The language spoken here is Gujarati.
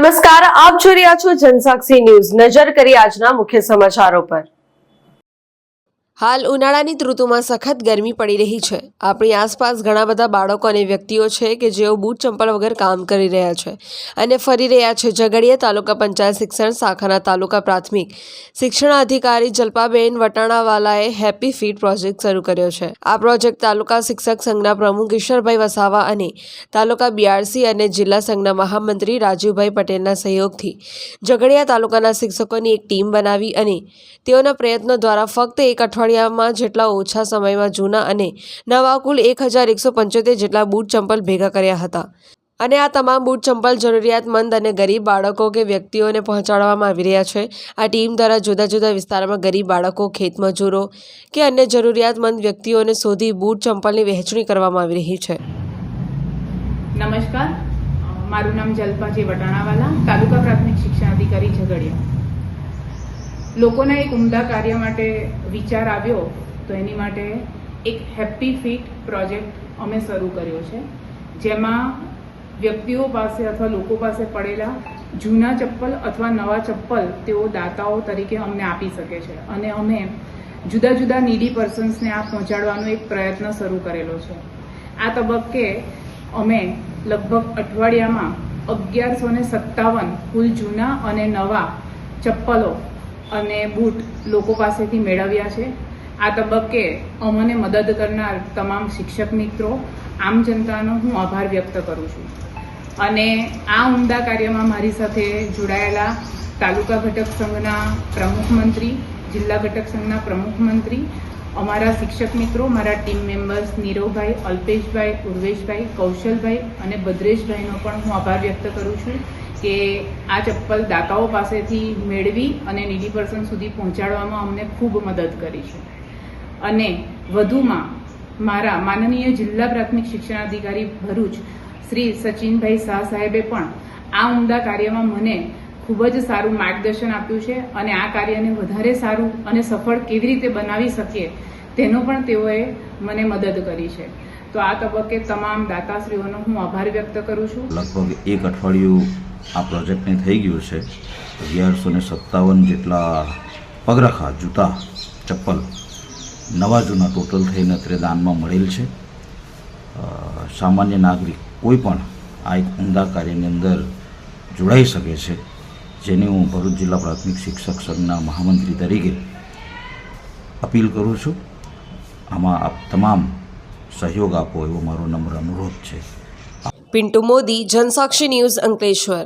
નમસ્કાર, આપ જોઈ રહ્યા છો જનસાક્ષી ન્યૂઝ। નજર કરી આજના મુખ્ય સમાચારો પર। હાલ ઉનાળાની ઋતુમાં સખત ગરમી પડી રહી છે। આપણી આસપાસ ઘણા બધા બાળકો અને વ્યક્તિઓ છે કે જેઓ બૂટ ચંપલ વગર કામ કરી રહ્યા છે અને ફરી રહ્યા છે। ઝઘડિયા તાલુકા પંચાયત શિક્ષણ શાખાના તાલુકા પ્રાથમિક શિક્ષણ અધિકારી જલ્પાબેન વટાણાવાલાએ હેપી ફીટ પ્રોજેક્ટ શરૂ કર્યો છે। આ પ્રોજેક્ટ તાલુકા શિક્ષક સંઘના પ્રમુખ ઈશ્વરભાઈ વસાવા અને તાલુકા બીઆરસી અને જિલ્લા સંઘના મહામંત્રી રાજુભાઈ પટેલના સહયોગથી ઝઘડિયા તાલુકાના શિક્ષકોની એક ટીમ બનાવી અને તેઓના પ્રયત્નો દ્વારા ફક્ત એક અઠવાડિયામાં જેટલા ઓછા સમયમાં જૂના અને નવા કુલ 1175 જેટલા બૂટ ચંપલ ભેગા કર્યા હતા અને આ તમામ બૂટ ચંપલ જરૂરિયાતમંદ અને ગરીબ બાળકો કે વ્યક્તિઓને પહોંચાડવામાં આવી રહ્યા છે। આ ટીમ દ્વારા જુદા જુદા વિસ્તારમાં ગરીબ બાળકો, ખેતમજૂરો કે અન્ય જરૂરિયાતમંદ વ્યક્તિઓને શોધી બૂટ ચંપલની વહેંચણી કરવામાં આવી રહી છે। નમસ્કાર, મારું નામ જલ્પાજી વટાણાવાલા, તાલુકા પ્રાથમિક શિક્ષણ અધિકારી ઝઘડિયા। લોકોના એક ઉમદા કાર્ય માટે વિચાર આવ્યો તો એની માટે એક હેપી ફીટ પ્રોજેક્ટ અમે શરૂ કર્યો છે, જેમાં વ્યક્તિઓ પાસે અથવા લોકો પાસે પડેલા જૂના ચપ્પલ અથવા નવા ચપ્પલ તેઓ દાતાઓ તરીકે અમને આપી શકે છે અને અમે જુદા જુદા નીડી પર્સન્સને આ પહોંચાડવાનો એક પ્રયત્ન શરૂ કરેલો છે। આ તબક્કે અમે લગભગ અઠવાડિયામાં 1157 કુલ જૂના અને નવા ચપ્પલો અને બૂટ લોકો પાસેથી મેળવ્યા છે। આ તબક્કે અમને મદદ કરનાર તમામ શિક્ષક મિત્રો, આમ જનતાનો હું આભાર વ્યક્ત કરું છું અને આ ઉમદા કાર્યમાં મારી સાથે જોડાયેલા તાલુકા ઘટક સંઘના પ્રમુખ મંત્રી, જિલ્લા ઘટક સંઘના પ્રમુખ મંત્રી, અમારા શિક્ષક મિત્રો, મારા ટીમ મેમ્બર્સ નીરવભાઈ, અલ્પેશભાઈ, ઉર્વેશભાઈ, કૌશલભાઈ અને ભદ્રેશભાઈનો પણ હું આભાર વ્યક્ત કરું છું કે આ ચપ્પલ દાતાઓ પાસેથી મેળવી અને નીડી પર્સન સુધી પહોંચાડવામાં અમને ખૂબ મદદ કરી છે। અને વધુમાં મારા માનનીય જિલ્લા પ્રાથમિક શિક્ષણ અધિકારી ભરૂચ શ્રી સચિનભાઈ શાહ સાહેબે પણ આ ઉમદા કાર્યમાં મને ખૂબ જ સારું માર્ગદર્શન આપ્યું છે અને આ કાર્યને વધારે સારું અને સફળ કેવી રીતે બનાવી શકીએ તેનો પણ તેઓએ મને મદદ કરી છે। તો આ તબક્કે તમામ દાતાશ્રીઓનો હું આભાર વ્યક્ત કરું છું। લગભગ એક અઠવાડિયું આ પ્રોજેક્ટને થઈ ગયું છે। 1157 જેટલા પગરખા, જૂતા, ચપ્પલ, નવા જૂના ટોટલ થઈને અત્યારે દાનમાં મળેલ છે। સામાન્ય નાગરિક કોઈ પણ આ એક ઉમદા કાર્યની અંદર જોડાઈ શકે છે, જેની હું ભરૂચ જિલ્લા પ્રાથમિક શિક્ષક સંઘના મહામંત્રી તરીકે અપીલ કરું છું। આમાં આપ તમામ સહયોગ આપો એવો મારો નમ્ર અનુરોધ છે। પિન્ટુ મોદી, જનસાક્ષી ન્યૂઝ, અંકલેશ્વર।